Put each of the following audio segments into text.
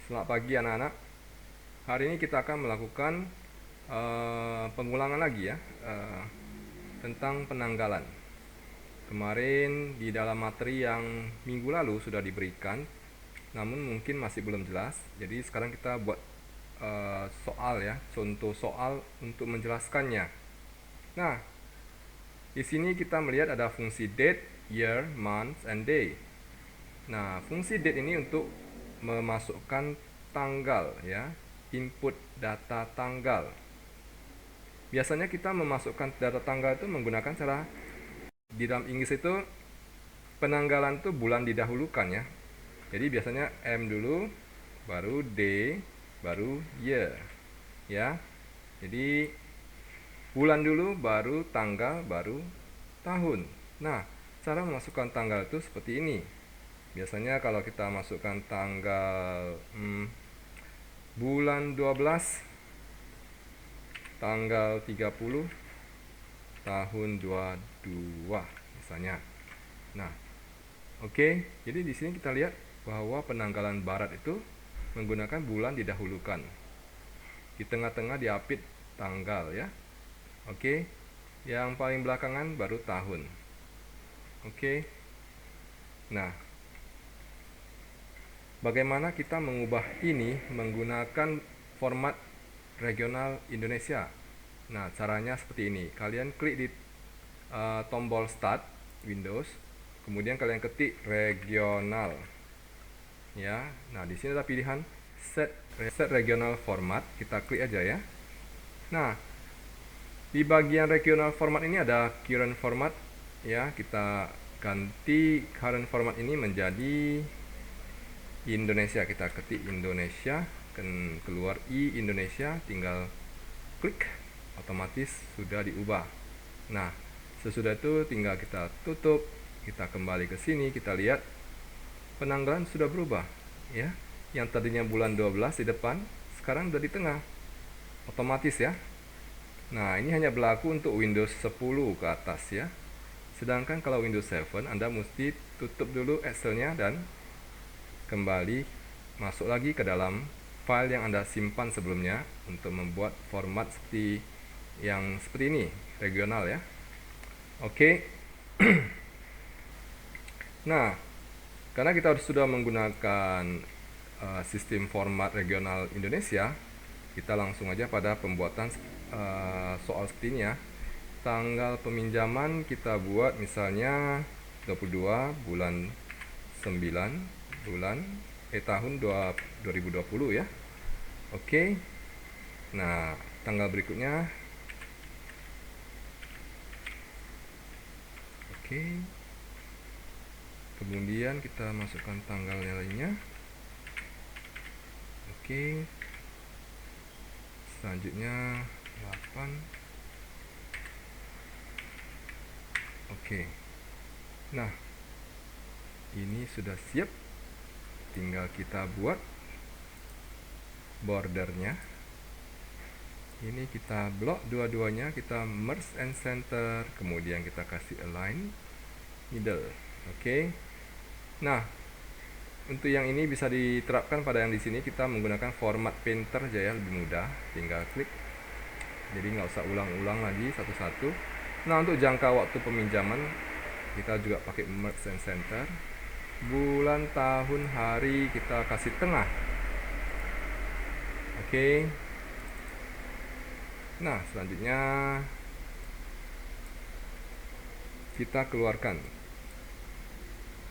Selamat pagi anak-anak. Hari ini kita akan melakukan pengulangan lagi ya tentang penanggalan. Kemarin di dalam materi yang minggu lalu sudah diberikan, namun mungkin masih belum jelas. Jadi sekarang kita buat soal ya, contoh soal untuk menjelaskannya. Nah, di sini kita melihat ada fungsi date, year, month, and day. Nah, fungsi date ini untuk memasukkan tanggal ya, input data tanggal. Biasanya kita memasukkan data tanggal itu menggunakan cara di dalam Inggris itu penanggalan itu bulan didahulukan ya. Jadi biasanya M dulu, baru D, baru year ya. Jadi bulan dulu, baru tanggal, baru tahun. Nah, cara memasukkan tanggal itu seperti ini. Biasanya kalau kita masukkan tanggal bulan 12 tanggal 30 tahun 22 misalnya. Nah, oke. Jadi di sini kita lihat bahwa penanggalan barat itu menggunakan bulan didahulukan. Di tengah-tengah diapit tanggal ya. Oke. Yang paling belakangan baru tahun. Oke. Nah, bagaimana kita mengubah ini menggunakan format regional Indonesia? Nah, caranya seperti ini. Kalian klik di tombol Start Windows, kemudian kalian ketik regional. Ya, nah di sini ada pilihan set regional format. Kita klik aja ya. Nah, di bagian regional format ini ada current format. Ya, kita ganti current format ini menjadi Indonesia. Kita ketik Indonesia, keluar Indonesia, tinggal klik, otomatis sudah diubah. Nah, sesudah itu tinggal kita tutup, kita kembali ke sini, kita lihat penanggalan sudah berubah ya. Yang tadinya bulan 12 di depan, sekarang sudah di tengah. Otomatis ya. Nah, ini hanya berlaku untuk Windows 10 ke atas ya. Sedangkan kalau Windows 7, Anda mesti tutup dulu Excel-nya dan kembali masuk lagi ke dalam file yang Anda simpan sebelumnya untuk membuat format seperti yang seperti ini, regional ya. Oke. Nah, karena kita sudah menggunakan sistem format regional Indonesia, kita langsung aja pada pembuatan soal seperti ini ya. Tanggal peminjaman kita buat misalnya 22 bulan 9 tahun 2020 ya. Oke. Nah, tanggal berikutnya. Oke. Kemudian kita masukkan tanggal yang lainnya. Oke. Selanjutnya 8. Oke. Nah, ini sudah siap. Tinggal kita buat bordernya. Ini kita blok dua-duanya, kita merge and center, kemudian kita kasih align middle. Oke. Nah, untuk yang ini bisa diterapkan pada yang di sini, kita menggunakan format painter aja ya, lebih mudah. Tinggal klik. Jadi nggak usah ulang-ulang lagi satu-satu. Nah, untuk jangka waktu peminjaman kita juga pakai merge and center. Bulan, tahun, hari kita kasih tengah. Oke. Nah, selanjutnya kita keluarkan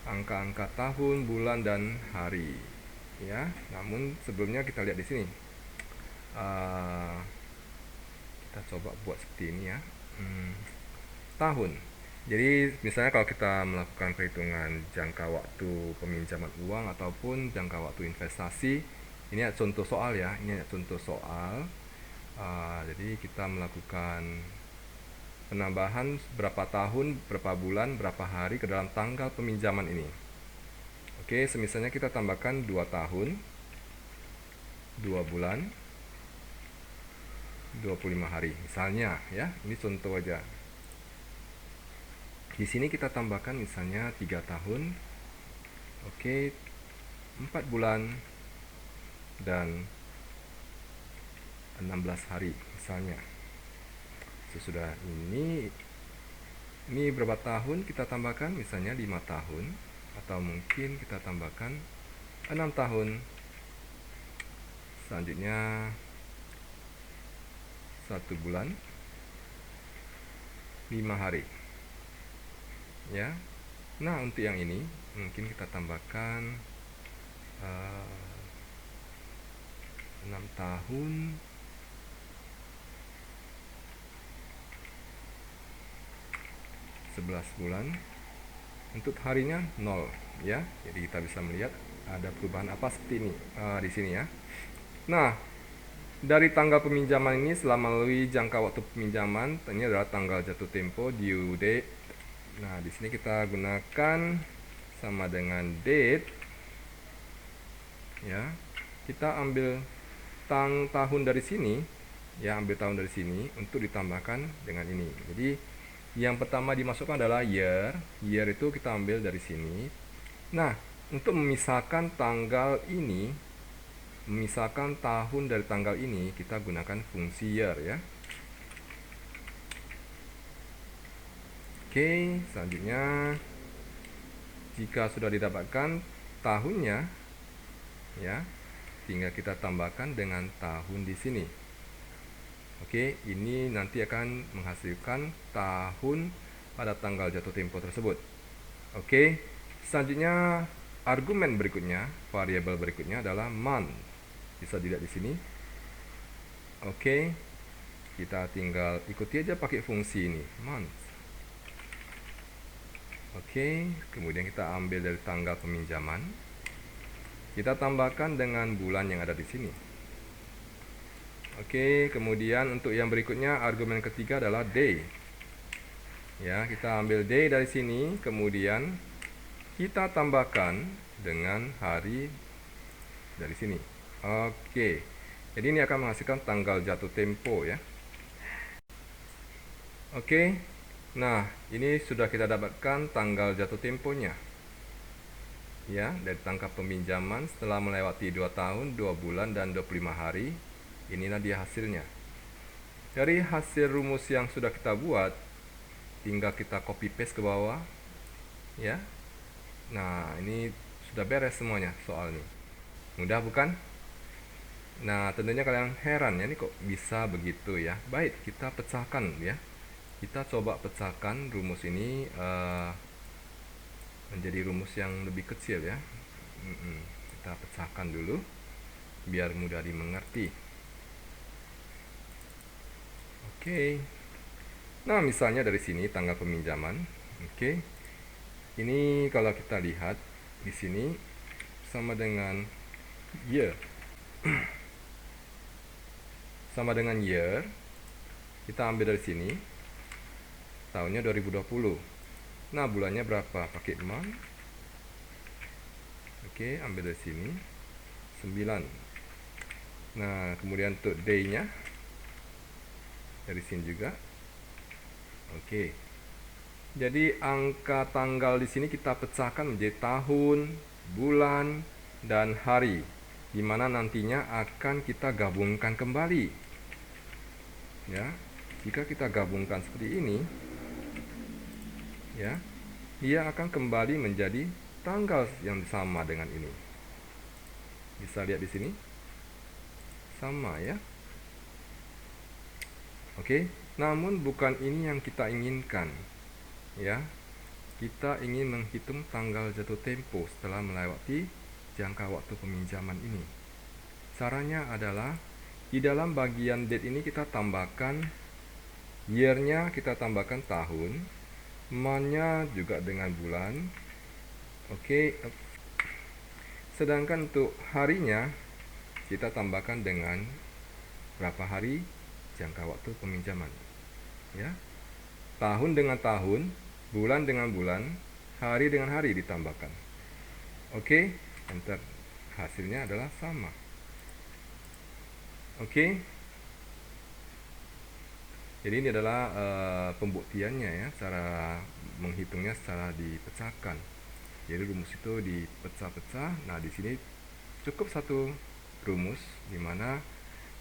angka-angka tahun, bulan, dan hari ya. Namun sebelumnya kita lihat di sini. Kita coba buat seperti ini ya. Tahun. Jadi misalnya kalau kita melakukan perhitungan jangka waktu peminjaman uang ataupun jangka waktu investasi, ini contoh soal ya. Ini contoh soal. Jadi kita melakukan penambahan berapa tahun, berapa bulan, berapa hari ke dalam tanggal peminjaman ini. Oke, semisalnya kita tambahkan 2 tahun, 2 bulan, 25 hari. Misalnya ya, ini contoh aja. Di sini kita tambahkan misalnya 3 tahun. Oke, 4 bulan, dan 16 hari misalnya. Sesudah ini berapa tahun kita tambahkan, misalnya 5 tahun, atau mungkin kita tambahkan 6 tahun. Selanjutnya 1 bulan 5 hari ya. Nah, untuk yang ini mungkin kita tambahkan 6 tahun 11 bulan. Untuk harinya 0 ya. Jadi kita bisa melihat ada perubahan apa seperti ini di sini ya. Nah, dari tanggal peminjaman ini selama melalui jangka waktu peminjaman, ini adalah tanggal jatuh tempo, due date. Nah, di sini kita gunakan sama dengan date ya. Kita ambil tahun dari sini ya, ambil tahun dari sini untuk ditambahkan dengan ini. Jadi yang pertama dimasukkan adalah year. Year itu kita ambil dari sini. Nah, untuk memisahkan tanggal ini, memisahkan tahun dari tanggal ini, kita gunakan fungsi year ya. Oke, selanjutnya jika sudah didapatkan tahunnya ya, tinggal kita tambahkan dengan tahun di sini. Oke, ini nanti akan menghasilkan tahun pada tanggal jatuh tempo tersebut. Oke, selanjutnya argumen berikutnya, variabel berikutnya adalah month. Bisa dilihat di sini. Oke, kita tinggal ikuti aja pakai fungsi ini, month. Oke, kemudian kita ambil dari tanggal peminjaman. Kita tambahkan dengan bulan yang ada di sini. Oke, kemudian untuk yang berikutnya, argumen ketiga adalah day. Ya, kita ambil day dari sini, kemudian kita tambahkan dengan hari dari sini. Oke, jadi ini akan menghasilkan tanggal jatuh tempo ya. Oke, nah ini sudah kita dapatkan tanggal jatuh temponya ya, dari tanggal peminjaman setelah melewati 2 tahun, 2 bulan, dan 25 hari. Inilah dia hasilnya. Dari hasil rumus yang sudah kita buat, tinggal kita copy paste ke bawah ya. Nah, ini sudah beres semuanya soal ini. Mudah bukan? Nah, tentunya kalian heran ya, ini kok bisa begitu ya. Baik, kita pecahkan ya. Kita coba pecahkan rumus ini menjadi rumus yang lebih kecil ya. Kita pecahkan dulu biar mudah dimengerti. Oke. Nah, misalnya dari sini tanggal peminjaman. Oke. Ini kalau kita lihat di sini sama dengan year. Sama dengan year. Kita ambil dari sini. Tahunnya 2020. Nah, bulannya berapa? Pakai month. Oke, ambil dari sini 9. Nah, kemudian untuk day-nya dari sini juga. Oke. Jadi angka tanggal di sini kita pecahkan menjadi tahun, bulan, dan hari, di mana nantinya akan kita gabungkan kembali. Ya, jika kita gabungkan seperti ini, ya, dia akan kembali menjadi tanggal yang sama dengan ini. Bisa lihat di sini, sama ya. Oke, namun bukan ini yang kita inginkan. Ya, kita ingin menghitung tanggal jatuh tempo setelah melewati jangka waktu peminjaman ini. Caranya adalah di dalam bagian date ini kita tambahkan year-nya, kita tambahkan tahun, month-nya juga dengan bulan. Oke. Sedangkan untuk harinya kita tambahkan dengan berapa hari jangka waktu peminjaman. Ya. Tahun dengan tahun, bulan dengan bulan, hari dengan hari ditambahkan. Oke, enter. Hasilnya adalah sama. Oke. Jadi ini adalah pembuktiannya ya, cara menghitungnya secara dipecahkan. Jadi rumus itu dipecah-pecah. Nah, di sini cukup satu rumus di mana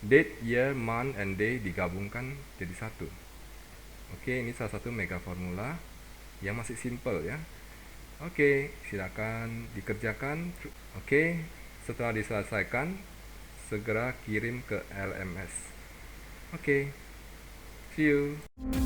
date, year, month, and day digabungkan jadi satu. Oke, ini salah satu mega formula yang masih simple ya. Oke, silakan dikerjakan. Oke, setelah diselesaikan, segera kirim ke LMS. Oke, see you.